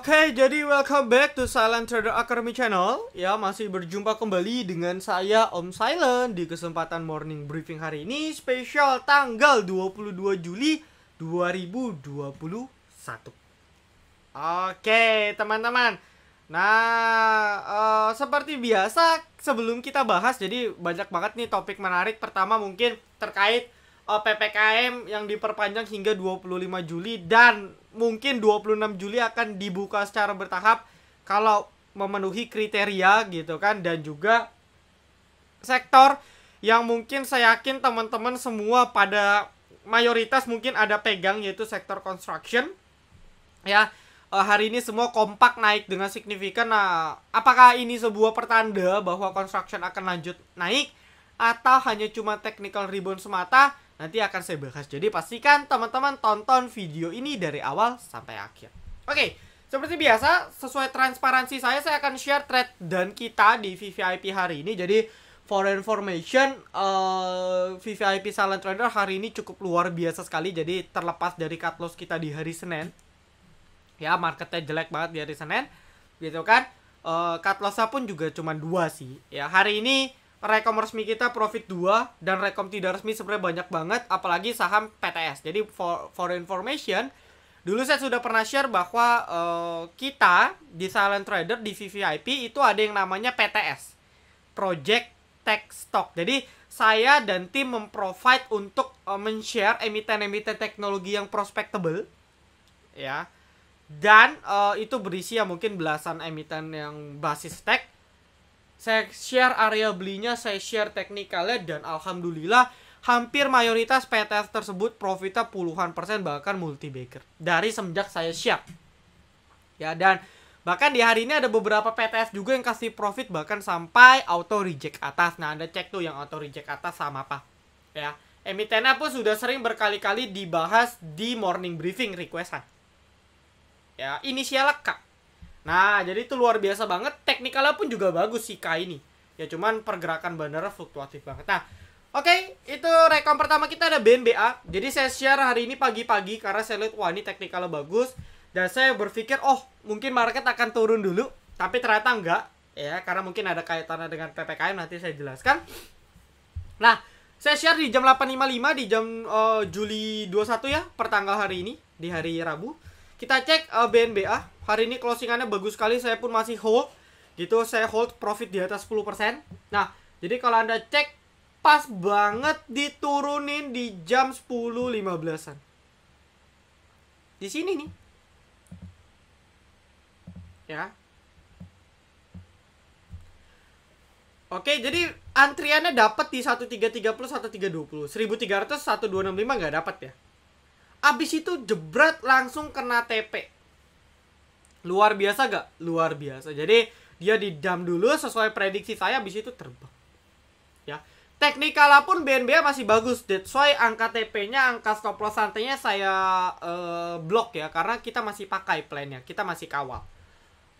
Oke, jadi welcome back to Silent Trader Academy Channel. Ya, masih berjumpa kembali dengan saya Om Silent di kesempatan morning briefing hari ini spesial tanggal 22 Juli 2021. Oke, teman-teman. Nah, seperti biasa sebelum kita bahas, jadi banyak banget nih topik menarik. Pertama mungkin terkait PPKM yang diperpanjang hingga 25 Juli dan mungkin 26 Juli akan dibuka secara bertahap kalau memenuhi kriteria gitu kan. Dan juga sektor yang mungkin saya yakin teman-teman semua pada mayoritas mungkin ada pegang, yaitu sektor construction. Ya, hari ini semua kompak naik dengan signifikan. Nah, apakah ini sebuah pertanda bahwa construction akan lanjut naik atau hanya cuma technical rebound semata? Nanti akan saya bahas. Jadi pastikan teman-teman tonton video ini dari awal sampai akhir. Oke, seperti biasa, sesuai transparansi saya akan share trade dan kita di VVIP hari ini. Jadi for information, VVIP Silent Trader hari ini cukup luar biasa sekali. Jadi terlepas dari cut loss kita di hari Senin, ya marketnya jelek banget di hari Senin, gitu kan. Cut lossnya pun juga cuma 2 sih. Ya, hari ini rekom resmi kita profit 2 dan rekom tidak resmi sebenarnya banyak banget, apalagi saham PTS. Jadi for information, dulu saya sudah pernah share bahwa kita di Silent Trader di VVIP itu ada yang namanya PTS, Project Tech Stock. Jadi saya dan tim memprovide untuk men-share emiten-emiten teknologi yang prospectable, ya. Dan itu berisi ya mungkin belasan emiten yang basis tech. Saya share area belinya, saya share teknikalnya, dan alhamdulillah hampir mayoritas PTS tersebut profitnya puluhan persen, bahkan multi-bagger dari semenjak saya share. Ya, dan bahkan di hari ini ada beberapa PTS juga yang kasih profit bahkan sampai auto reject atas. Nah, Anda cek tuh yang auto reject atas sama apa. Ya, emitennya pun sudah sering berkali-kali dibahas di morning briefing requestan. Ya, inisialnya K. Nah, jadi itu luar biasa banget. Teknikalnya pun juga bagus sih K ini. Ya, cuman pergerakan bandara fluktuatif banget. Nah, oke, itu rekom pertama kita ada BNBA. Jadi saya share hari ini pagi-pagi karena saya lihat wah ini teknikalnya bagus. Dan saya berpikir, oh mungkin market akan turun dulu. Tapi ternyata enggak. Ya, karena mungkin ada kaitannya dengan PPKM, nanti saya jelaskan. Nah, saya share di jam 8.55 di jam Juli 21 ya, pertanggal hari ini, di hari Rabu. Kita cek BNBA. Hari ini closingannya bagus sekali. Saya pun masih hold gitu. Saya hold profit di atas 10%. Nah, jadi kalau Anda cek, pas banget diturunin di jam 10.15an. Di sini nih. Ya. Oke, jadi antriannya dapat di 1330, 1320. 1300, 1265 nggak dapat ya. Abis itu jebret langsung kena TP. Luar biasa gak? Luar biasa. Jadi dia di dump dulu sesuai prediksi saya, abis itu terbang. Ya. Teknikalnya pun BNBA masih bagus. That's why angka TP-nya, angka stop loss santainya saya blok ya, karena kita masih pakai plan-nya, kita masih kawal.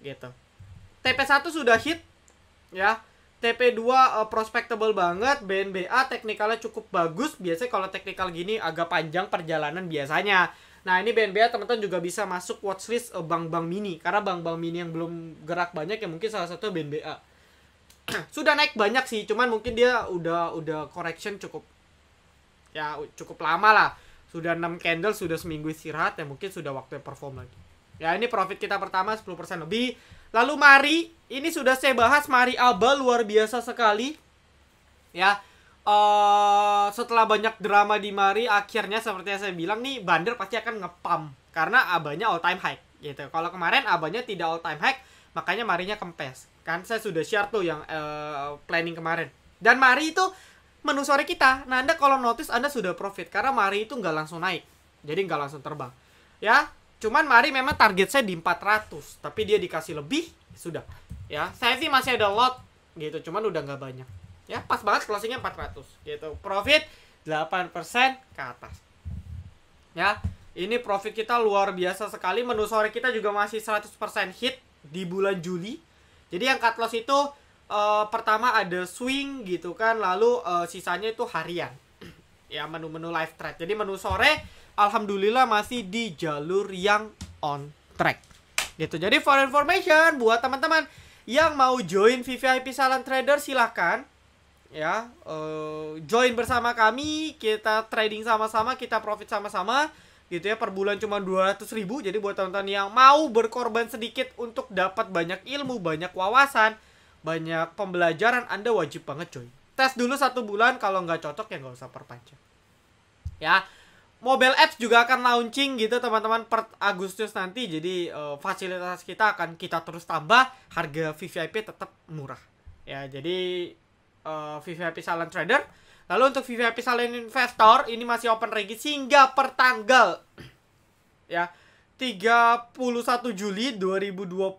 Gitu. TP1 sudah hit ya. TP2 prospectable banget. BNBA teknikalnya cukup bagus. Biasanya kalau teknikal gini agak panjang perjalanan biasanya. Nah, ini BNBA teman-teman juga bisa masuk watchlist bank-bank mini. Karena bank-bank mini yang belum gerak banyak ya mungkin salah satu BNBA. Sudah naik banyak sih, cuman mungkin dia udah correction cukup lama lah. Sudah 6 candle, sudah seminggu istirahat ya, mungkin sudah waktunya perform lagi. Ya, ini profit kita pertama 10% lebih. Lalu Mari, ini sudah saya bahas, Mari Aba luar biasa sekali. Ya. Setelah banyak drama di Mari, akhirnya seperti yang saya bilang nih, Bander pasti akan ngepump karena abanya all time high gitu. Kalau kemarin abanya tidak all time high, makanya Marinya kempes. Kan saya sudah share tuh yang planning kemarin. Dan Mari itu menu sore kita. Nah, Anda kalau notice Anda sudah profit karena Mari itu nggak langsung naik. Jadi nggak langsung terbang. Ya, cuman Mari memang target saya di 400, tapi dia dikasih lebih, sudah. Ya, saya sih masih ada lot gitu, cuman udah nggak banyak. Ya, pas banget closingnya 400 gitu. Profit 8% ke atas. Ya, ini profit kita luar biasa sekali. Menu sore kita juga masih 100% hit di bulan Juli. Jadi yang cut loss itu pertama ada swing gitu kan, lalu sisanya itu harian. Ya, menu-menu live trade. Jadi menu sore alhamdulillah masih di jalur yang on track. Gitu. Jadi for information buat teman-teman yang mau join VVIP Silent Trader silahkan ya, join bersama kami, kita trading sama-sama, kita profit sama-sama gitu ya. Per bulan cuma 200.000. Jadi buat teman-teman yang mau berkorban sedikit untuk dapat banyak ilmu, banyak wawasan, banyak pembelajaran, Anda wajib banget join. Tes dulu 1 bulan, kalau nggak cocok ya nggak usah perpanjang ya. Mobile apps juga akan launching gitu teman-teman per Agustus nanti. Jadi fasilitas kita akan kita terus tambah, harga VVIP tetap murah ya. Jadi VVIP Silent Trader. Lalu untuk VVIP Silent Investor ini masih open regis hingga per tanggal ya 31 Juli 2021.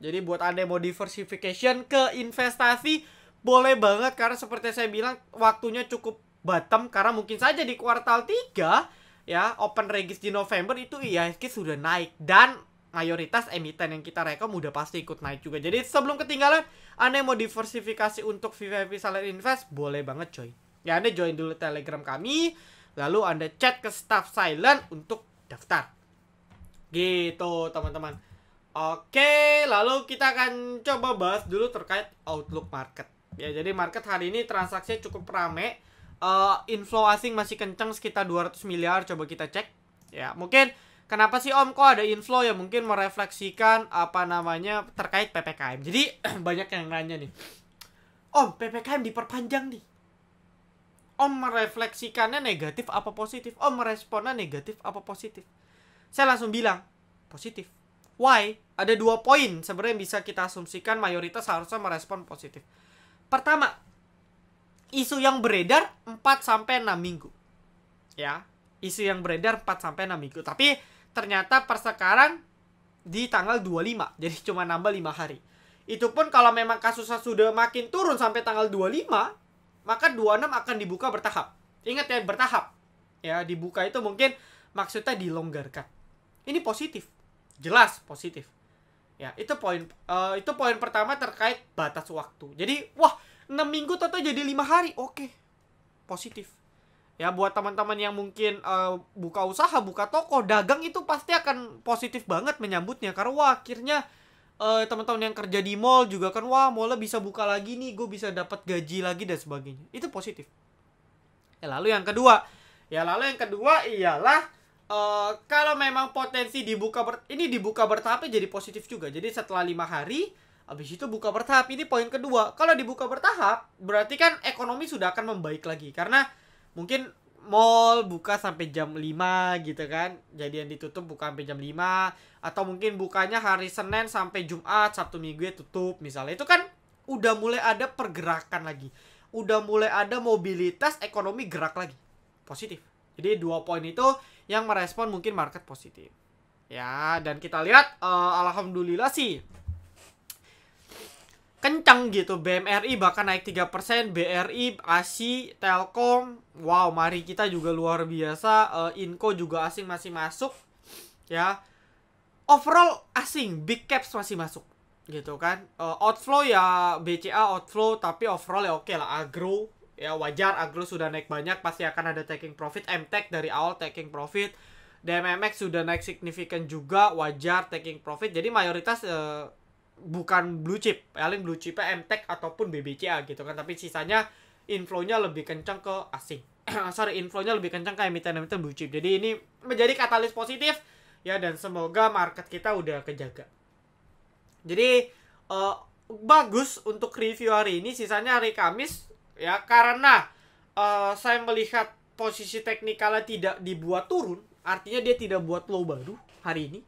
Jadi buat Anda yang mau diversification ke investasi boleh banget, karena seperti saya bilang waktunya cukup bottom, karena mungkin saja di kuartal 3 ya open regis di November itu IHSG sudah naik dan mayoritas emiten yang kita rekom udah pasti ikut naik juga. Jadi sebelum ketinggalan, Anda yang mau diversifikasi untuk VVIP Silent Invest boleh banget join ya. Anda join dulu Telegram kami, lalu Anda chat ke staff Silent untuk daftar gitu teman-teman. Oke, lalu kita akan coba bahas dulu terkait outlook market ya. Jadi market hari ini transaksinya cukup rame, inflow asing masih kencang sekitar 200 miliar. Coba kita cek ya. Mungkin kenapa sih Om kok ada inflow ya? Mungkin merefleksikan apa namanya terkait PPKM. Jadi banyak yang nanya nih, Om PPKM diperpanjang nih, Om merefleksikannya negatif apa positif? Om meresponnya negatif apa positif? Saya langsung bilang positif. Why? Ada 2 poin sebenarnya yang bisa kita asumsikan mayoritas harusnya merespon positif. Pertama, isu yang beredar 4-6 minggu ya. Isu yang beredar 4-6 minggu, tapi ternyata per sekarang di tanggal 25, jadi cuma nambah 5 hari. Itu pun kalau memang kasusnya sudah makin turun sampai tanggal 25, maka 26 akan dibuka bertahap. Ingat ya, bertahap ya. Dibuka itu mungkin maksudnya dilonggarkan. Ini positif, jelas positif ya. Itu poin pertama terkait batas waktu. Jadi wah, 6 minggu atau jadi 5 hari, oke, positif ya. Buat teman-teman yang mungkin buka usaha, buka toko, dagang, itu pasti akan positif banget menyambutnya. Karena wah, akhirnya teman-teman yang kerja di mall juga kan, wah mallnya bisa buka lagi nih, gue bisa dapat gaji lagi dan sebagainya. Itu positif ya. Lalu yang kedua ialah kalau memang potensi dibuka bertahap jadi positif juga. Jadi setelah 5 hari habis itu buka bertahap. Ini poin kedua. Kalau dibuka bertahap berarti kan ekonomi sudah akan membaik lagi, karena mungkin mall buka sampai jam 5 gitu kan. Jadi yang ditutup buka sampai jam 5, atau mungkin bukanya hari Senin sampai Jumat, Sabtu Minggu ya tutup misalnya. Itu kan udah mulai ada pergerakan lagi. Udah mulai ada mobilitas ekonomi gerak lagi. Positif. Jadi 2 poin itu yang merespon mungkin market positif. Ya, dan kita lihat alhamdulillah sih kencang gitu. BMRI bahkan naik 3%, BRI, ASI, Telkom, wow, mari kita juga luar biasa. Inco juga asing masih masuk ya. Overall asing, big caps masih masuk gitu kan. Outflow ya BCA outflow, tapi overall ya oke lah. Agro ya wajar, Agro sudah naik banyak, pasti akan ada taking profit. MTech dari awal taking profit. DMMX sudah naik signifikan juga, wajar taking profit. Jadi mayoritas bukan blue chip, paling blue chipnya MTech ataupun BBCA gitu kan. Tapi sisanya inflow-nya lebih kencang ke asing. Inflow-nya lebih kencang ke emiten-emiten blue chip. Jadi ini menjadi katalis positif ya, dan semoga market kita udah kejaga. Jadi bagus untuk review hari ini. Sisanya hari Kamis ya, karena saya melihat posisi teknikalnya tidak dibuat turun, artinya dia tidak buat low baru hari ini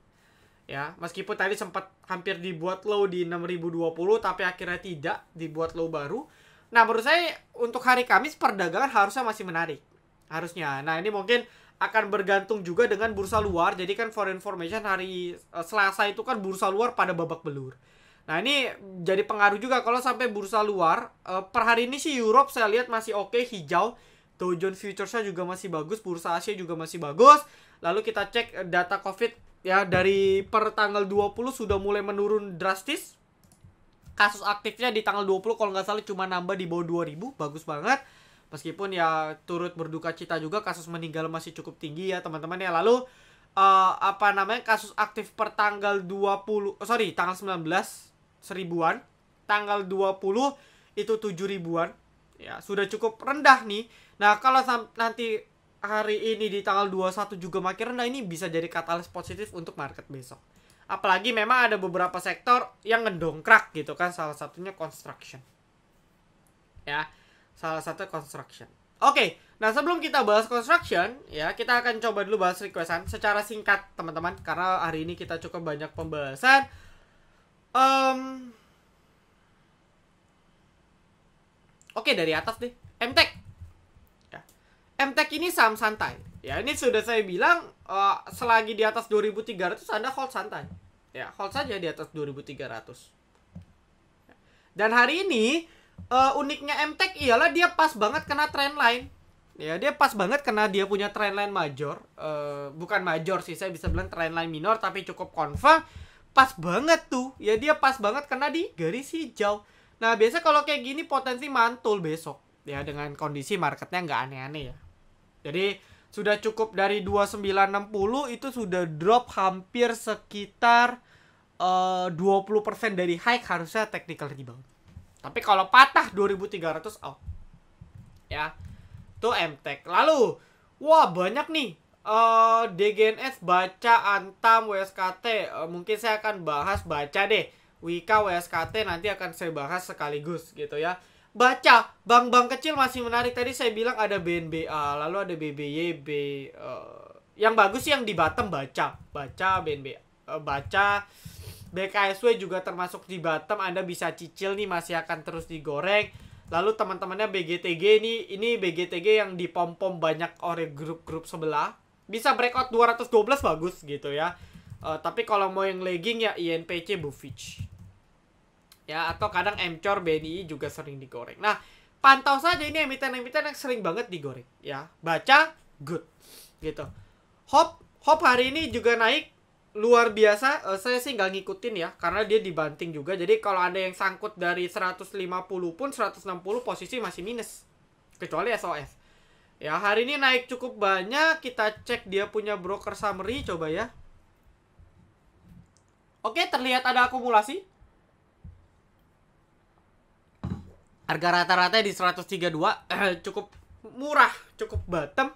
ya. Meskipun tadi sempat hampir dibuat low di 6020, tapi akhirnya tidak dibuat low baru. Nah, menurut saya untuk hari Kamis perdagangan harusnya masih menarik, harusnya. Nah, ini mungkin akan bergantung juga dengan bursa luar. Jadi kan for information, hari Selasa itu kan bursa luar pada babak belur. Nah, ini jadi pengaruh juga kalau sampai bursa luar. Per hari ini sih Europe saya lihat masih oke, hijau. Dow Jones Futures-nya juga masih bagus, bursa Asia juga masih bagus. Lalu kita cek data COVID ya, dari per tanggal 20 sudah mulai menurun drastis. Kasus aktifnya di tanggal 20 kalau nggak salah cuma nambah di bawah 2000, bagus banget. Meskipun ya turut berduka cita juga, kasus meninggal masih cukup tinggi ya teman-teman ya. Lalu apa namanya, kasus aktif per tanggal 20, tanggal 19 seribuan, tanggal 20 itu 7 ribuan. Ya, sudah cukup rendah nih. Nah, kalau nanti hari ini di tanggal 21 juga makin rendah, ini bisa jadi katalis positif untuk market besok. Apalagi memang ada beberapa sektor yang ngedongkrak gitu kan, salah satunya construction. Ya, salah satu construction. Oke, nah sebelum kita bahas construction, ya kita akan coba dulu bahas requestan secara singkat teman-teman, karena hari ini kita cukup banyak pembahasan. Oke, dari atas deh, MTech. Ya. MTech ini saham santai. Ya, ini sudah saya bilang, selagi di atas 2.300 Anda hold santai. Ya, hold saja di atas 2.300. Dan hari ini uniknya MTech ialah dia pas banget kena trendline. Ya, dia pas banget karena dia punya trendline major. Bukan major sih, saya bisa bilang trendline minor tapi cukup confirm. Pas banget tuh. Ya, dia pas banget kena di garis hijau. Nah, biasa kalau kayak gini potensi mantul besok. Ya, dengan kondisi marketnya nggak aneh-aneh ya. Jadi, sudah cukup dari 2960 itu sudah drop hampir sekitar 20% dari high, harusnya technical rebound. Tapi kalau patah 2.300 out. Ya. Itu MTech. Lalu, wah banyak nih. DGNS, Baca, Antam, WSKT. Mungkin saya akan bahas Baca deh. Wika, WSKT nanti akan saya bahas sekaligus gitu ya. Baca, bank-bank kecil masih menarik. Tadi saya bilang ada BNBA, lalu ada BBYB. Yang bagus sih yang di bottom Baca. Baca, BNBA. Baca, BKSW juga termasuk di bottom. Anda bisa cicil nih, masih akan terus digoreng. Lalu teman-temannya BGTG ini BGTG yang dipom-pom banyak oleh grup-grup sebelah. Bisa breakout 212 bagus gitu ya. Tapi kalau mau yang lagging ya INPC, Bufich. Ya, atau kadang MCOR, BNI juga sering digoreng. Nah, pantau saja ini emiten-emiten yang sering banget digoreng ya. Baca good gitu. Hop hari ini juga naik luar biasa. Saya sih nggak ngikutin ya, karena dia dibanting juga. Jadi kalau ada yang sangkut dari 150 pun 160 posisi masih minus, kecuali SOS. Ya, hari ini naik cukup banyak. Kita cek dia punya broker summary, coba ya. Oke, terlihat ada akumulasi. Harga rata-rata di 132, cukup murah, cukup bottom.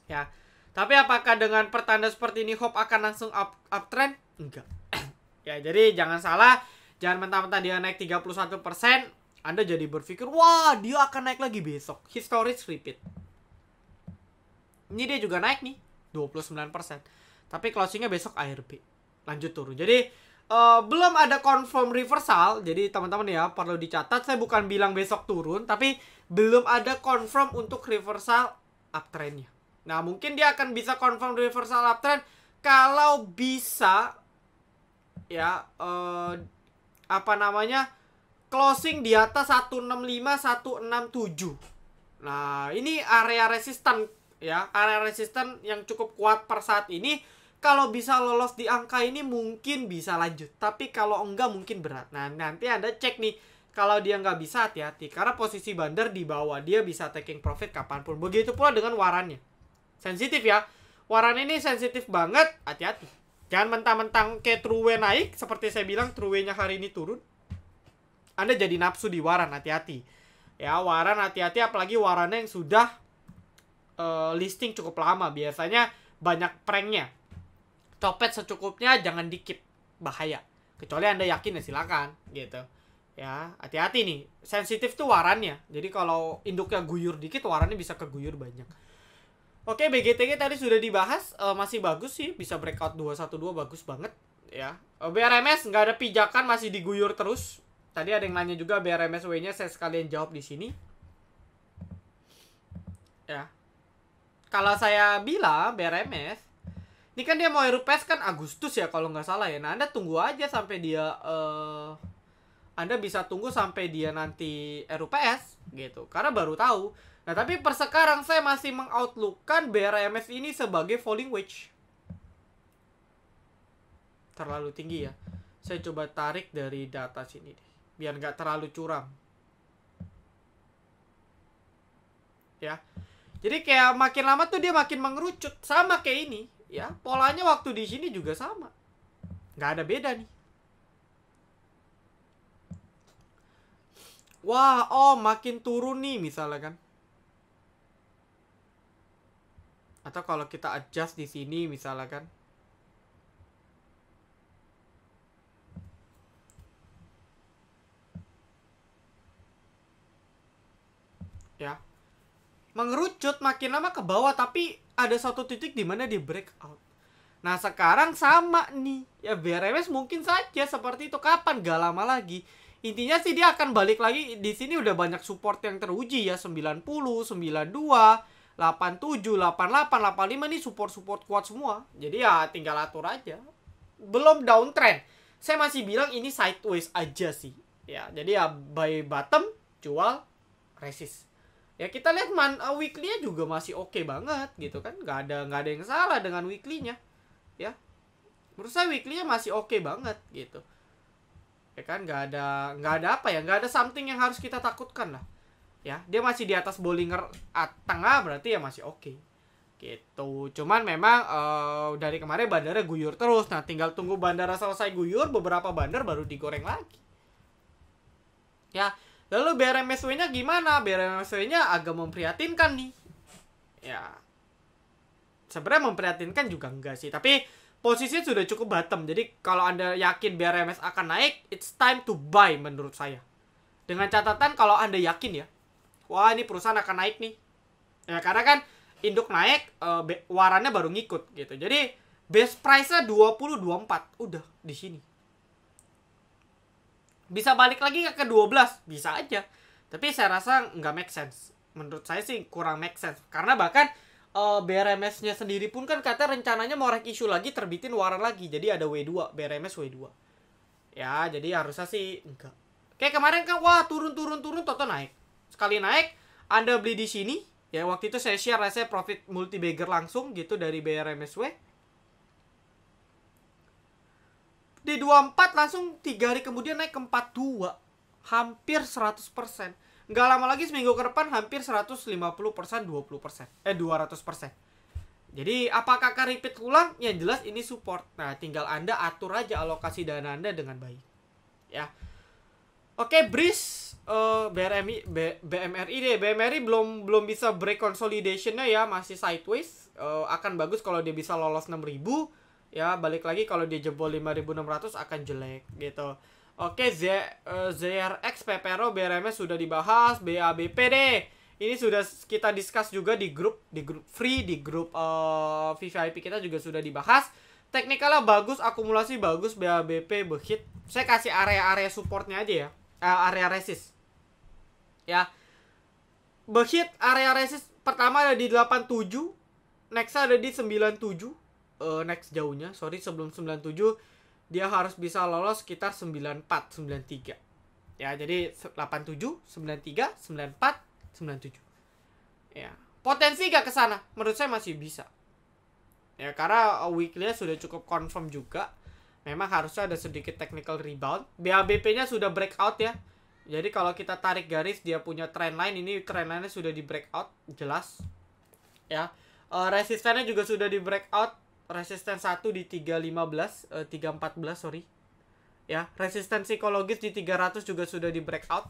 Ya. Tapi apakah dengan pertanda seperti ini Hop akan langsung uptrend? Enggak. Ya, jadi jangan salah, jangan mentah-mentah dia naik 31%, Anda jadi berpikir, wah, dia akan naik lagi besok. Historis repeat. Ini dia juga naik nih, 29%. Tapi closingnya besok ARB. Lanjut turun. Jadi belum ada confirm reversal. Jadi teman-teman ya, perlu dicatat, saya bukan bilang besok turun, tapi belum ada confirm untuk reversal uptrendnya. Nah, mungkin dia akan bisa confirm reversal uptrend kalau bisa ya closing di atas 165 167. Nah, ini area resisten ya, area resisten yang cukup kuat per saat ini. Kalau bisa lolos di angka ini mungkin bisa lanjut, tapi kalau enggak mungkin berat. Nah, nanti Anda cek nih, kalau dia nggak bisa hati-hati, karena posisi bandar di bawah, dia bisa taking profit kapanpun. Begitu pula dengan warannya. Sensitif ya, waran ini sensitif banget, hati-hati. Jangan mentang-mentang kayak Truwe naik, seperti saya bilang Truwe-nya hari ini turun, Anda jadi nafsu di waran, hati-hati. Ya, waran hati-hati, apalagi warannya yang sudah listing cukup lama, biasanya banyak pranknya. Copet secukupnya, jangan dikit, bahaya. Kecuali Anda yakin ya silakan gitu. Ya, hati-hati nih. Sensitif tuh warannya. Jadi kalau induknya guyur dikit, warannya bisa keguyur banyak. Oke, BGTG tadi sudah dibahas, masih bagus sih, bisa breakout 212, bagus banget ya. BRMS nggak ada pijakan, masih diguyur terus. Tadi ada yang nanya juga BRMS-W-nya, saya sekalian jawab di sini. Ya. Kalau saya bilang BRMS, ini kan dia mau RUPS kan Agustus ya kalau nggak salah ya. Nah, Anda tunggu aja sampai dia Anda bisa tunggu sampai dia nanti RUPS gitu. Karena baru tahu. Nah, tapi per sekarang saya masih mengoutlookkan BRMS ini sebagai falling wedge. Terlalu tinggi ya. Saya coba tarik dari data sini deh, biar nggak terlalu curam. Ya. Jadi kayak makin lama tuh dia makin mengerucut. Sama kayak ini. Ya, polanya waktu di sini juga sama. Nggak ada beda nih. Wah, oh makin turun nih misalnya kan. Atau kalau kita adjust di sini misalnya kan. Ya. Mengerucut makin lama ke bawah, tapi ada satu titik di mana di breakout. Nah, sekarang sama nih. Ya BRMS mungkin saja seperti itu. Kapan? Gak lama lagi. Intinya sih dia akan balik lagi. Di sini udah banyak support yang teruji ya. 90, 92, 87, 88, 85 nih support-support kuat semua. Jadi ya tinggal atur aja. Belum downtrend. Saya masih bilang ini sideways aja sih. Ya, jadi ya buy bottom, jual, resist. Ya kita lihat weekly-nya juga masih oke banget gitu kan. Nggak ada yang salah dengan weekly-nya. Ya. Menurut saya weekly-nya masih oke banget gitu. Ya kan nggak ada apa ya, nggak ada something yang harus kita takutkan lah. Ya, dia masih di atas Bollinger tengah berarti ya masih oke. Gitu. Cuman memang dari kemarin bandara guyur terus. Nah, tinggal tunggu bandara selesai guyur, beberapa bandar baru digoreng lagi. Ya. Lalu BRMSW-nya gimana? BRMSW-nya agak memprihatinkan nih. Ya. Sebenarnya memprihatinkan juga enggak sih. Tapi posisinya sudah cukup bottom. Jadi kalau Anda yakin BRMS akan naik, it's time to buy menurut saya. Dengan catatan kalau Anda yakin ya. Wah, ini perusahaan akan naik nih. Ya, karena kan induk naik, warannya baru ngikut gitu. Jadi base price-nya 20.24. Udah di sini. Bisa balik lagi ke 12, bisa aja. Tapi saya rasa nggak make sense. Menurut saya sih kurang make sense. Karena bahkan BRMS-nya sendiri pun kan katanya rencananya mau rek issue lagi, terbitin waran lagi. Jadi ada W2, BRMS W2. Ya, jadi harusnya sih enggak. Kayak kemarin kan, wah turun, toto naik. Sekali naik, Anda beli di sini. Ya, waktu itu saya share rasanya profit multi-bagger langsung gitu dari BRMSW. Di 24 langsung 3 hari kemudian naik ke 42. Hampir 100%. Nggak lama lagi seminggu ke depan hampir 150%, 20%. 200%. Jadi apakah akan repeat ulang? Yang jelas ini support. Nah, tinggal Anda atur aja alokasi dana Anda dengan baik. Ya. Oke, Breeze BMRI deh. BMRI belum bisa break consolidation-nya ya, masih sideways. Akan bagus kalau dia bisa lolos 6.000. Ya, balik lagi kalau dia jebol 5.600 akan jelek gitu. Oke, ZRX, PPRO, BRMS sudah dibahas, BABP deh. Ini sudah kita discuss juga di grup free, di grup VVIP kita juga sudah dibahas. Teknikalnya bagus, akumulasi bagus, BABP behit. Saya kasih area-area supportnya aja ya. Area resist. Ya. Behit area resist pertama ada di 87, next ada di 97. Next jauhnya, sebelum 97 dia harus bisa lolos sekitar 94, 93. Ya, jadi 87, 93, 94, 97. Ya, potensi gak ke sana? Menurut saya masih bisa. Ya, karena weekly-nya sudah cukup confirm juga. Memang harusnya ada sedikit technical rebound. BABP-nya sudah breakout ya. Jadi kalau kita tarik garis dia punya trend line, ini trend line-nya sudah di breakout jelas. Ya. Resistennya juga sudah di breakout. Resisten 1 di 314 sorry. Ya, resisten psikologis di 300 juga sudah di breakout.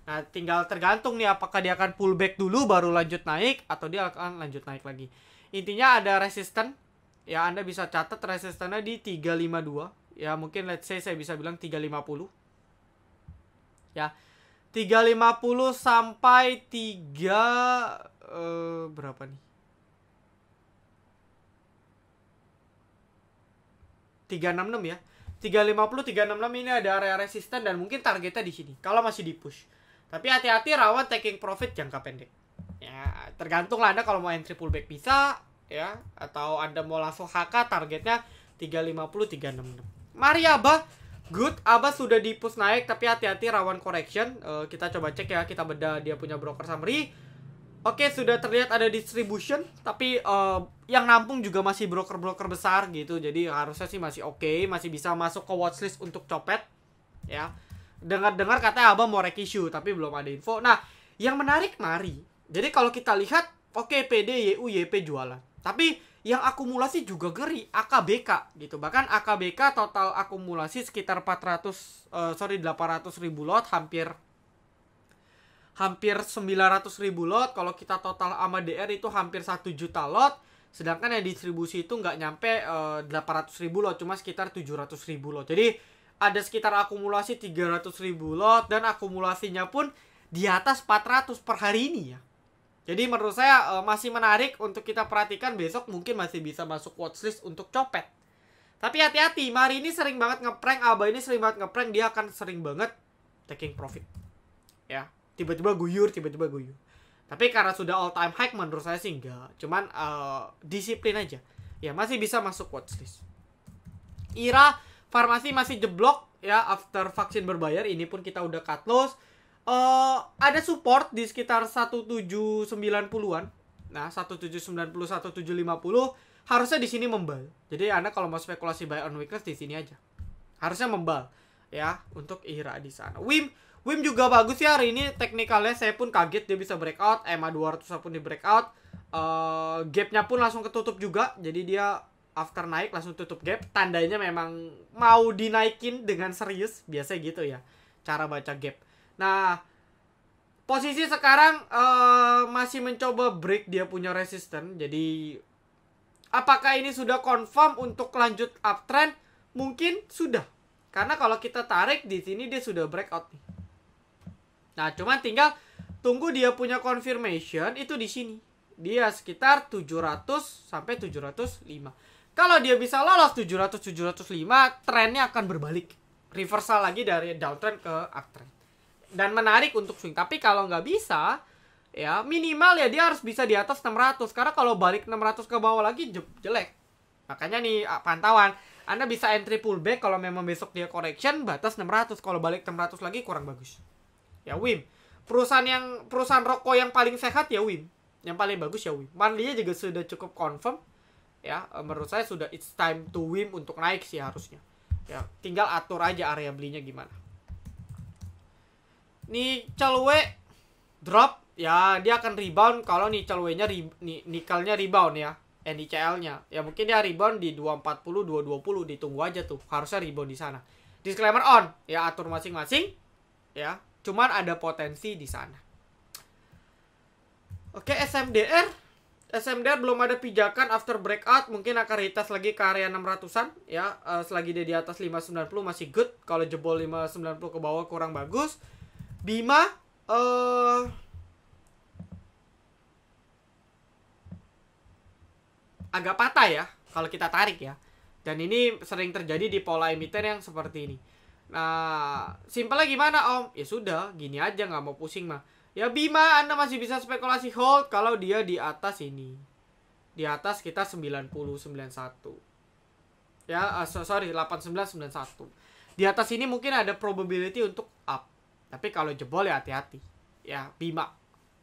Nah, tinggal tergantung nih apakah dia akan pullback dulu baru lanjut naik atau dia akan lanjut naik lagi. Intinya ada resisten. Ya, Anda bisa catat resistennya di 352. Ya, mungkin let's say saya bisa bilang 350. Ya. 350 sampai 3 berapa nih? 366 ya. 350, 366 ini ada area resisten dan mungkin targetnya di sini kalau masih di push. Tapi hati-hati rawan taking profit jangka pendek. Ya, tergantung lah Anda kalau mau entry pullback bisa ya atau Anda mau langsung HK targetnya 350, 366. Mari Abah, good. Abah sudah di push naik tapi hati-hati rawan correction. Kita coba cek ya, kita bedah dia punya broker summary. Oke, sudah terlihat ada distribution, tapi yang nampung juga masih broker-broker besar gitu. Jadi harusnya sih masih oke, masih bisa masuk ke watchlist untuk copet. Ya. Dengar-dengar katanya Abah mau rek issue, tapi belum ada info. Nah, yang menarik mari. Jadi kalau kita lihat, oke PD, YU, YP jualan. Tapi yang akumulasi juga ngeri, AKBK gitu. Bahkan AKBK total akumulasi sekitar 800.000 lot, hampir 900.000 lot. Kalau kita total sama DR itu hampir 1 juta lot. Sedangkan yang distribusi itu nggak nyampe 800.000 lot, cuma sekitar 700.000 lot. Jadi ada sekitar akumulasi 300.000 lot, dan akumulasinya pun di atas 400 per hari ini ya. Jadi menurut saya masih menarik untuk kita perhatikan. Besok mungkin masih bisa masuk watchlist untuk copet. Tapi hati-hati, Mari ini sering banget ngeprank, Aba ini sering banget ngeprank, dia akan sering banget taking profit. Ya, tiba-tiba guyur. Tapi karena sudah all time high menurut saya sih enggak. Cuman disiplin aja. Ya, masih bisa masuk watchlist. IRA farmasi masih jeblok ya after vaksin berbayar. Ini pun kita udah cut loss. Ada support di sekitar 1790-an. Nah, 1790, 1750 harusnya di sini membal. Jadi Anda kalau mau spekulasi buy on weakness di sini aja. Harusnya membal ya untuk IRA di sana. WIM juga bagus ya hari ini, teknikalnya saya pun kaget dia bisa breakout, EMA 200 pun di breakout. Gapnya pun langsung ketutup juga. Jadi dia after naik langsung tutup gap. Tandanya memang mau dinaikin dengan serius, biasa gitu ya cara baca gap. Nah, posisi sekarang masih mencoba break dia punya resistance. Jadi apakah ini sudah confirm untuk lanjut uptrend? Mungkin sudah. Karena kalau kita tarik di sini dia sudah breakout nih. Nah, cuman tinggal tunggu dia punya confirmation itu di sini. Dia sekitar 700 sampai 705. Kalau dia bisa lolos 700 705, trennya akan berbalik. Reversal lagi dari downtrend ke uptrend. Dan menarik untuk swing. Tapi kalau nggak bisa, ya minimal ya dia harus bisa di atas 600. Karena kalau balik 600 ke bawah lagi jelek. Makanya nih pantauan, Anda bisa entry pullback kalau memang besok dia correction batas 600. Kalau balik 600 lagi kurang bagus. Ya WIM. Perusahaan rokok yang paling sehat ya WIM. Yang paling bagus ya WIM. Monthly-nya juga sudah cukup confirm. Ya, menurut saya sudah it's time to WIM untuk naik sih harusnya. Ya, tinggal atur aja area belinya gimana. Nih Celwe drop ya, dia akan rebound kalau nih Celwe-nya nikelnya rebound ya, NICL-nya. Ya mungkin dia rebound di 240 220, ditunggu aja tuh. Harusnya rebound di sana. Disclaimer on, ya atur masing-masing ya. Cuman ada potensi di sana. Oke, SMDR belum ada pijakan after breakout, mungkin akan retest lagi ke area 600-an ya. Selagi dia di atas 590 masih good. Kalau jebol 590 ke bawah kurang bagus. Bima agak patah ya kalau kita tarik ya. Dan ini sering terjadi di pola emiten yang seperti ini. Nah, simpelnya gimana Om? Ya sudah, gini aja, nggak mau pusing mah. Ya Bima, Anda masih bisa spekulasi hold kalau dia di atas ini. Di atas kita 9091. Ya, sorry 8991. Di atas ini mungkin ada probability untuk up. Tapi kalau jebol ya hati-hati. Ya, Bima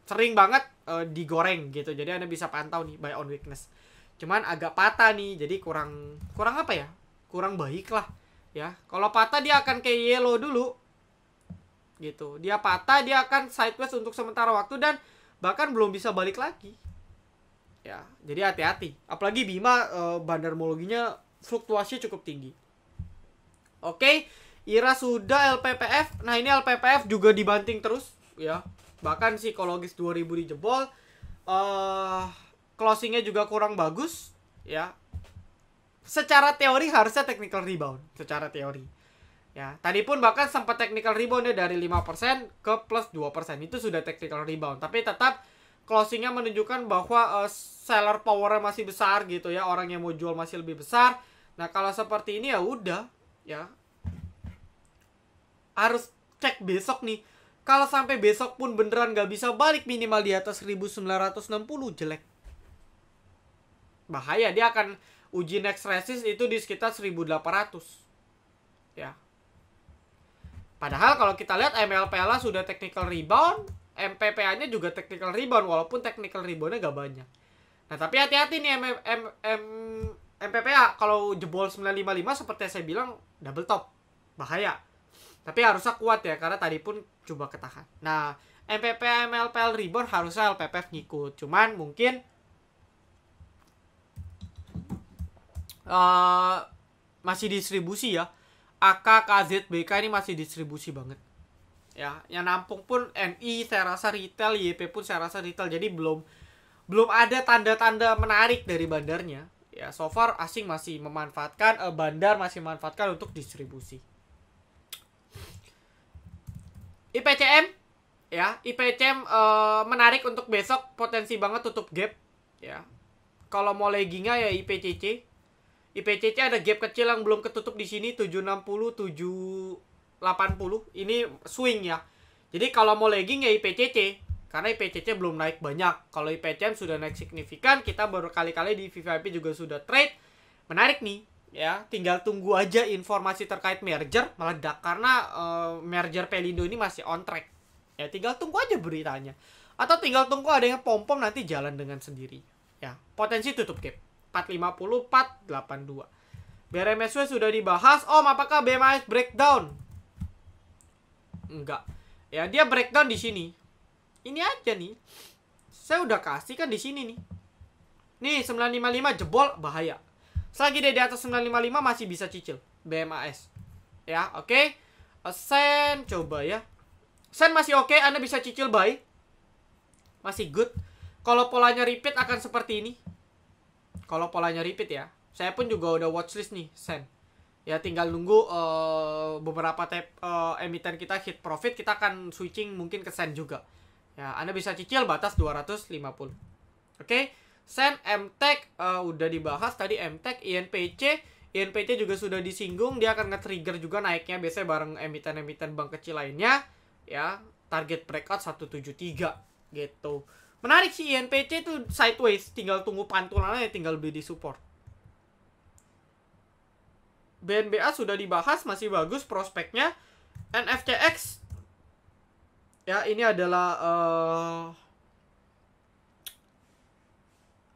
sering banget digoreng gitu. Jadi Anda bisa pantau nih buy on weakness. Cuman agak patah nih. Jadi kurang apa ya? Kurang baik lah. Ya, kalau patah dia akan kayak yellow dulu. Gitu. Dia patah, dia akan sideways untuk sementara waktu dan bahkan belum bisa balik lagi. Ya, jadi hati-hati. Apalagi Bima bandarmologinya fluktuasi cukup tinggi. Oke, IRA sudah, LPPF. Nah, ini LPPF juga dibanting terus ya. Bahkan psikologis 2000 dijebol. Closingnya juga kurang bagus ya. Secara teori harusnya technical rebound, secara teori. Ya, tadi pun bahkan sempat technical rebound ya dari 5% ke plus 2%. Itu sudah technical rebound, tapi tetap closingnya menunjukkan bahwa seller powernya masih besar gitu ya. Orang yang mau jual masih lebih besar. Nah, kalau seperti ini ya udah ya. Harus cek besok nih. Kalau sampai besok pun beneran nggak bisa balik minimal di atas 1960, jelek. Bahaya, dia akan uji next resist itu di sekitar 1800. Ya. Padahal kalau kita lihat MLPLA sudah technical rebound, MPPA-nya juga technical rebound walaupun technical rebound-nya gak banyak. Nah, tapi hati-hati nih MPPA kalau jebol 955 seperti saya bilang double top. Bahaya. Tapi harusnya kuat ya karena tadi pun coba ketahan. Nah, MPPA MLPL rebound harusnya LPPF ngikut. Cuman mungkin eh masih distribusi ya. AK, KZ, BK ini masih distribusi banget. Ya, yang nampung pun NI saya rasa retail, YP pun saya rasa retail. Jadi belum ada tanda-tanda menarik dari bandarnya. Ya, so far asing masih memanfaatkan, bandar masih memanfaatkan untuk distribusi. IPCM ya, IPCM menarik untuk besok, potensi banget tutup gap ya. Kalau mau leggingnya ya IPCC. IPCC ada gap kecil yang belum ketutup di sini 760 780. Ini swing ya. Jadi kalau mau legging ya IPCC karena IPCC belum naik banyak. Kalau IPCM sudah naik signifikan, kita baru kali-kali di VVIP juga sudah trade. Menarik nih ya, tinggal tunggu aja informasi terkait merger meledak karena merger Pelindo ini masih on track. Ya tinggal tunggu aja beritanya. Atau tinggal tunggu ada yang pom-pom nanti jalan dengan sendiri. Ya, potensi tutup gap 450 482. BRMSW sudah dibahas. Om, apakah BMAS breakdown? Enggak. Ya, dia breakdown di sini. Ini aja nih. Saya udah kasih kan di sini nih. Nih 955 jebol bahaya. Selagi dia di atas 955 masih bisa cicil BMAS. Ya, oke. Sen coba ya. Sen masih oke, Anda bisa cicil buy. Masih good. Kalau polanya repeat akan seperti ini. Kalau polanya repeat ya. Saya pun juga udah watchlist nih Sen. Ya tinggal nunggu beberapa emiten kita hit profit, kita akan switching mungkin ke Sen juga. Ya, Anda bisa cicil batas 250. Oke. Sen, MTEK udah dibahas tadi, MTEK, INPC. INPC juga sudah disinggung, dia akan nge-trigger juga naiknya biasanya bareng emiten-emiten bank kecil lainnya. Ya, target breakout 173 gitu. Menarik sih INPC itu sideways, tinggal tunggu pantulannya, tinggal beli di support. BNBA sudah dibahas, masih bagus prospeknya. NFCX ya, ini adalah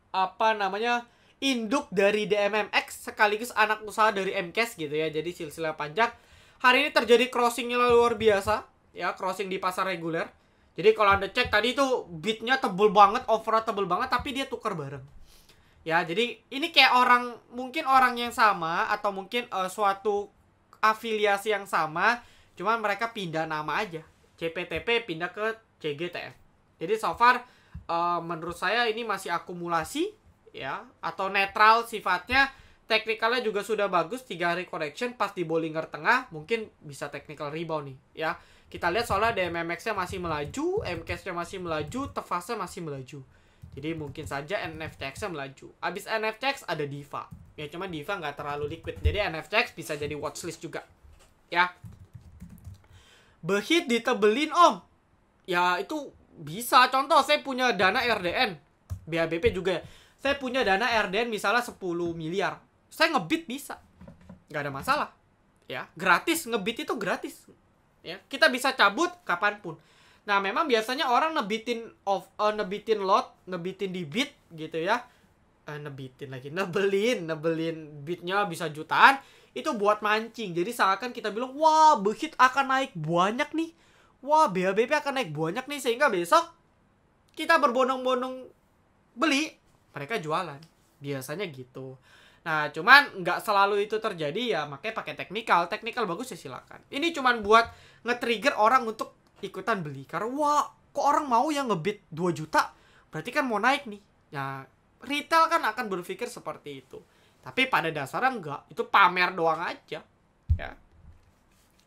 apa namanya, induk dari DMMX sekaligus anak usaha dari MCAS gitu ya. Jadi silsilah panjang. Hari ini terjadi crossingnya luar biasa ya, crossing di pasar reguler. Jadi kalau Anda cek tadi tuh bidnya tebel banget, overall tebel banget, tapi dia tukar bareng. Ya, jadi ini kayak mungkin orang yang sama atau mungkin suatu afiliasi yang sama, cuman mereka pindah nama aja. CPTP pindah ke CGTF. Jadi so far menurut saya ini masih akumulasi ya, atau netral sifatnya. Teknikalnya juga sudah bagus, 3 hari correction pas di Bollinger Tengah, mungkin bisa technical rebound nih ya. Kita lihat soalnya DMMX-nya masih melaju, MCAS-nya masih melaju, Tefas-nya masih melaju. Jadi mungkin saja NFTX-nya melaju. Abis NFTX ada DIVA. Ya cuman DIVA nggak terlalu liquid. Jadi NFTX bisa jadi watchlist juga. Ya. Behit ditebelin om. Ya itu bisa. Contoh saya punya dana RDN. BABP juga ya. Saya punya dana RDN misalnya 10 miliar. Saya ngebit bisa. Nggak ada masalah. Ya, gratis. Ngebit itu gratis. Ya, kita bisa cabut kapanpun. Nah, memang biasanya orang nebitin lot, nebitin di bit gitu ya. Nebelin bitnya bisa jutaan. Itu buat mancing. Jadi seakan kita bilang, wah, Behit akan naik banyak nih. Wah, BABP akan naik banyak nih. Sehingga besok kita berbondong-bondong beli, mereka jualan. Biasanya gitu. Nah, cuman nggak selalu itu terjadi ya, makanya pakai teknikal. Teknikal bagus ya silakan. Ini cuman buat nge-trigger orang untuk ikutan beli. Karena wah, kok orang mau yang ngebit 2 juta? Berarti kan mau naik nih. Ya, retail kan akan berpikir seperti itu. Tapi pada dasarnya enggak. Itu pamer doang aja. Ya.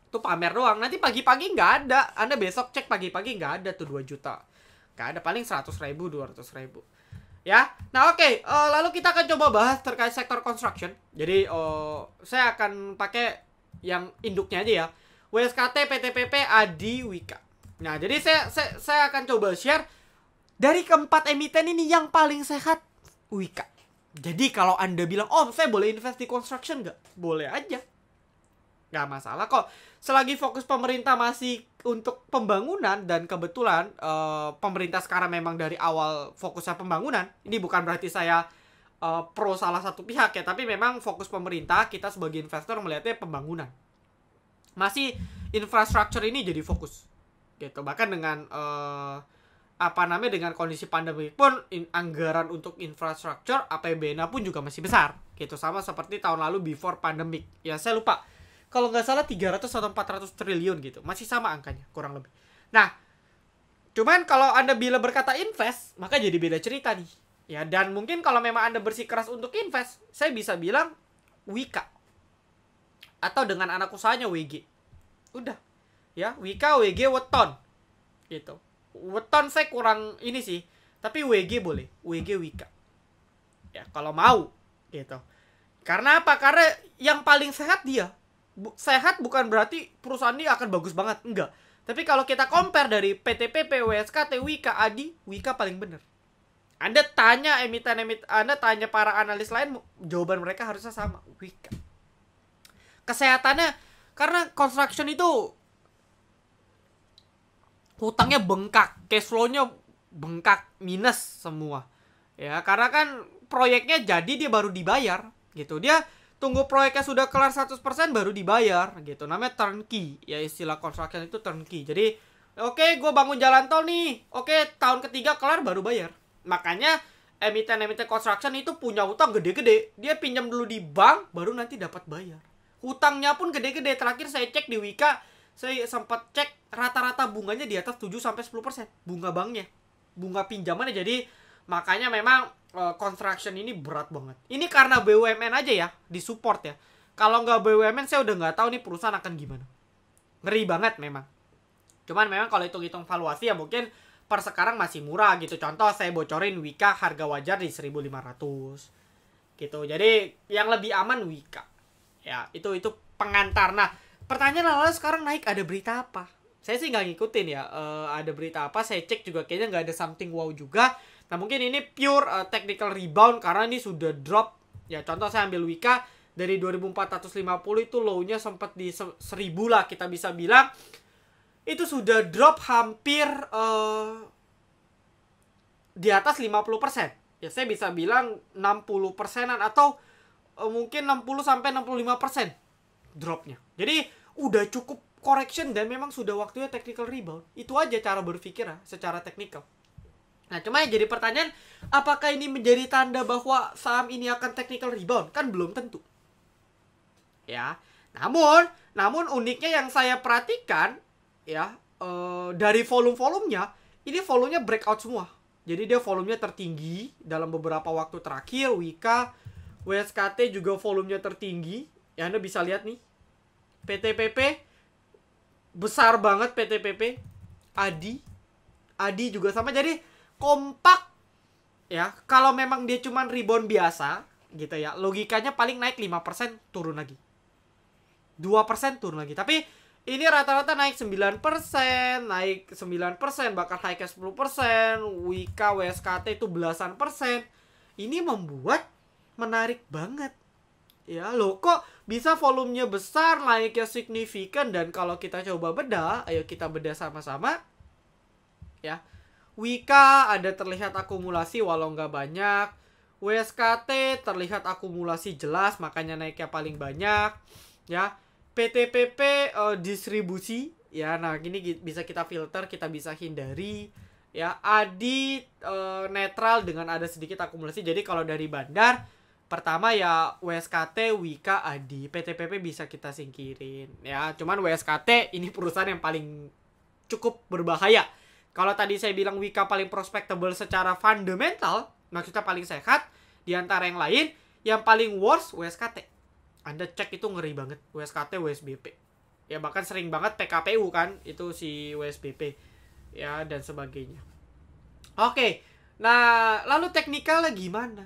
Itu pamer doang. Nanti pagi-pagi nggak ada. Anda besok cek pagi-pagi nggak ada tuh 2 juta. Nggak ada, paling 100.000, 200.000. Ya, nah oke. Lalu kita akan coba bahas terkait sektor construction. Jadi saya akan pakai yang induknya aja ya. WSKT, PTPP, Adi, Wika. Nah, jadi saya akan coba share dari keempat emiten ini yang paling sehat Wika. Jadi kalau Anda bilang, oh saya boleh invest di construction nggak? Boleh aja. Nggak masalah kok. Selagi fokus pemerintah masih untuk pembangunan, dan kebetulan pemerintah sekarang memang dari awal fokusnya pembangunan. Ini bukan berarti saya pro salah satu pihak ya, tapi memang fokus pemerintah, kita sebagai investor melihatnya pembangunan. Masih infrastruktur ini jadi fokus gitu. Bahkan dengan apa namanya, dengan kondisi pandemi pun anggaran untuk infrastruktur APBN pun juga masih besar gitu, sama seperti tahun lalu before pandemic ya. Saya lupa kalau nggak salah 300 atau 400 triliun gitu, masih sama angkanya kurang lebih. Nah, cuman kalau Anda bila berkata invest, maka jadi beda cerita nih ya. Dan mungkin kalau memang Anda bersikeras untuk invest, saya bisa bilang Wika atau dengan anak usahanya WG. Udah ya, Wika, WG, Weton gitu. Weton saya kurang ini sih, tapi WG boleh, WG Wika ya kalau mau gitu. Karena apa? Karena yang paling sehat dia. Sehat bukan berarti perusahaan ini akan bagus banget, enggak. Tapi kalau kita compare dari PTPP, WSKT, Wika, Adi, Wika paling bener. Anda tanya emiten-emiten, Anda tanya para analis lain, jawaban mereka harusnya sama, Wika. Kesehatannya, karena construction itu hutangnya bengkak, cash flow-nya bengkak, minus semua. Ya, karena kan proyeknya jadi dia baru dibayar gitu. Dia tunggu proyeknya sudah kelar 100% baru dibayar gitu. Namanya turnkey. Ya, istilah construction itu turnkey. Jadi, oke, gue bangun jalan tol nih. Oke, tahun ketiga kelar baru bayar. Makanya emiten-emiten construction itu punya hutang gede-gede. Dia pinjam dulu di bank baru nanti dapat bayar. Hutangnya pun gede-gede. Terakhir saya cek di Wika, saya sempat cek rata-rata bunganya di atas 7-10%. Bunga banknya. Bunga pinjamannya. Jadi makanya memang construction ini berat banget. Ini karena BUMN aja ya, disupport ya. Kalau nggak BUMN saya udah nggak tahu nih perusahaan akan gimana. Ngeri banget memang. Cuman memang kalau hitung-hitung valuasi ya mungkin per sekarang masih murah gitu. Contoh saya bocorin Wika harga wajar di 1.500 gitu. Jadi yang lebih aman Wika. Ya, itu pengantar. Nah, pertanyaan lalu sekarang naik, ada berita apa? Saya sih nggak ngikutin ya. Ada berita apa? Saya cek juga kayaknya nggak ada something wow juga. Nah, mungkin ini pure technical rebound karena ini sudah drop. Ya, contoh saya ambil Wika dari 2450 itu low-nya sempat di 1000 lah kita bisa bilang. Itu sudah drop hampir di atas 50%. Ya, saya bisa bilang 60%-an atau mungkin 60-65% dropnya. Jadi udah cukup correction dan memang sudah waktunya technical rebound. Itu aja cara berpikir ya, secara teknikal. Nah, cuma yang jadi pertanyaan, apakah ini menjadi tanda bahwa saham ini akan technical rebound? Kan belum tentu. Ya. Namun uniknya yang saya perhatikan ya, dari volume-volumenya, ini volumenya breakout semua. Jadi dia volumenya tertinggi dalam beberapa waktu terakhir. Wika, WSKT juga volumenya tertinggi. Ya, Anda bisa lihat nih. PTPP besar banget, PTPP. Adi juga sama. Jadi kompak ya. Kalau memang dia cuman rebound biasa gitu ya, logikanya paling naik 5% turun lagi, 2% turun lagi. Tapi ini rata-rata naik 9%, naik 9%, bahkan naik ke 10%. Wika, WSKT itu belasan persen. Ini membuat menarik banget. Ya, loh kok bisa volumenya besar, naiknya signifikan. Dan kalau kita coba bedah, ayo kita bedah sama-sama. Ya, Wika ada terlihat akumulasi walau nggak banyak. WSKT terlihat akumulasi jelas, makanya naiknya paling banyak. Ya, PTPP distribusi. Ya, nah gini bisa kita filter, kita bisa hindari. Ya, Adi netral dengan ada sedikit akumulasi. Jadi kalau dari bandar, pertama ya WSKT, Wika, Adi. PTPP bisa kita singkirin. Ya, cuman WSKT ini perusahaan yang paling cukup berbahaya. Kalau tadi saya bilang Wika paling prospectable secara fundamental, maksudnya paling sehat, di antara yang lain, yang paling worst WSKT. Anda cek itu ngeri banget, WSKT, WSBP. Ya, bahkan sering banget PKPU kan, itu si WSBP. Ya, dan sebagainya. Oke, nah lalu teknikalnya gimana?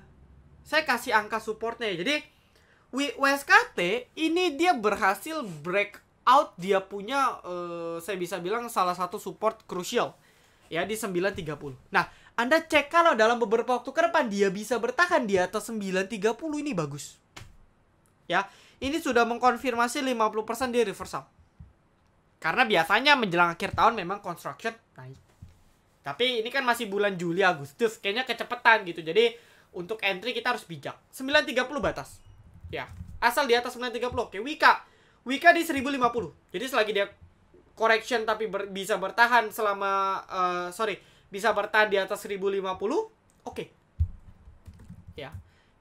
Saya kasih angka supportnya ya. Jadi, WSKT ini dia berhasil breakout, dia punya, saya bisa bilang salah satu support krusial. Ya, di 930. Nah, Anda cek kalau dalam beberapa waktu ke depan dia bisa bertahan di atas 930, ini bagus. Ya, ini sudah mengkonfirmasi 50% dia reversal. Karena biasanya menjelang akhir tahun memang construction naik. Tapi ini kan masih bulan Juli, Agustus, kayaknya kecepatan gitu. Jadi untuk entry kita harus bijak. 930 batas. Ya, asal di atas 930. Oke, Wika di 1050. Jadi selagi dia correction tapi bisa bertahan selama bisa bertahan di atas 1050, oke. Ya.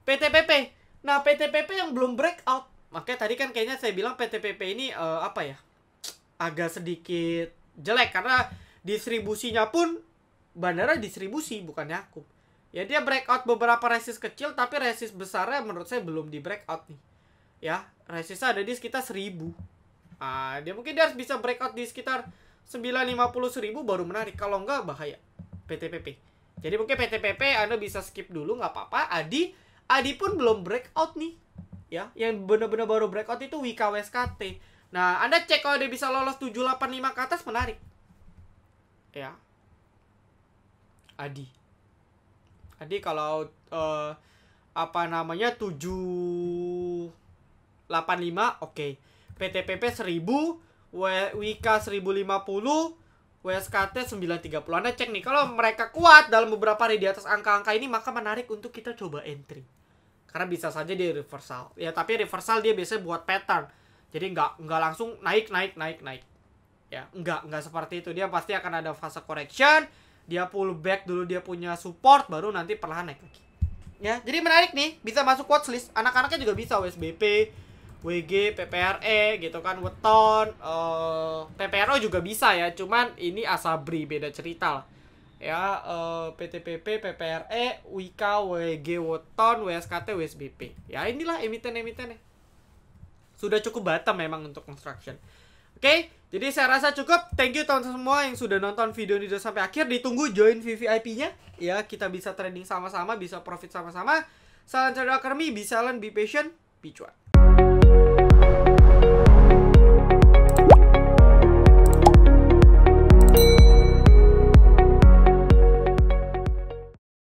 PTPP. Nah, PTPP yang belum breakout. Makanya tadi kan kayaknya saya bilang PTPP ini apa ya? Agak sedikit jelek karena distribusinya pun bandara distribusi, bukannya aku. Ya dia breakout beberapa resist kecil, tapi resist besarnya menurut saya belum di breakout nih. Ya, resistnya ada di sekitar 1000. Dia harus bisa breakout di sekitar 950.000 baru menarik. Kalau enggak bahaya PTPP. Jadi mungkin PTPP Anda bisa skip dulu, nggak apa-apa. Adi pun belum breakout nih. Ya, yang benar-benar baru breakout itu Wika WSKT. Nah, Anda cek kalau dia bisa lolos 785 ke atas menarik. Ya. Adi kalau apa namanya 785 oke. PTPP 1000, Wika 1050, WSKT 930. Anda cek nih, kalau mereka kuat dalam beberapa hari di atas angka-angka ini, maka menarik untuk kita coba entry. Karena bisa saja dia reversal. Ya, tapi reversal dia biasanya buat pattern. Jadi nggak langsung naik. Ya, nggak seperti itu. Dia pasti akan ada fase correction, dia pull back dulu, dia punya support, baru nanti perlahan naik lagi. Ya, jadi menarik nih, bisa masuk watchlist. Anak-anaknya juga bisa WSBP, WG, PPRE gitu kan, Weton, PPRO juga bisa ya. Cuman ini Asabri, beda cerita lah. Ya, PTPP, PPRE, Wika, WG, Weton, WSKT, WSBP. Ya, inilah emiten-emitennya. Sudah cukup bottom memang untuk construction. Oke, jadi saya rasa cukup. Thank you teman-teman semua yang sudah nonton video ini sampai akhir. Ditunggu join VVIP-nya. Ya, kita bisa trading sama-sama, bisa profit sama-sama. Salam Trader Academy, be silent, be patient, be cuan.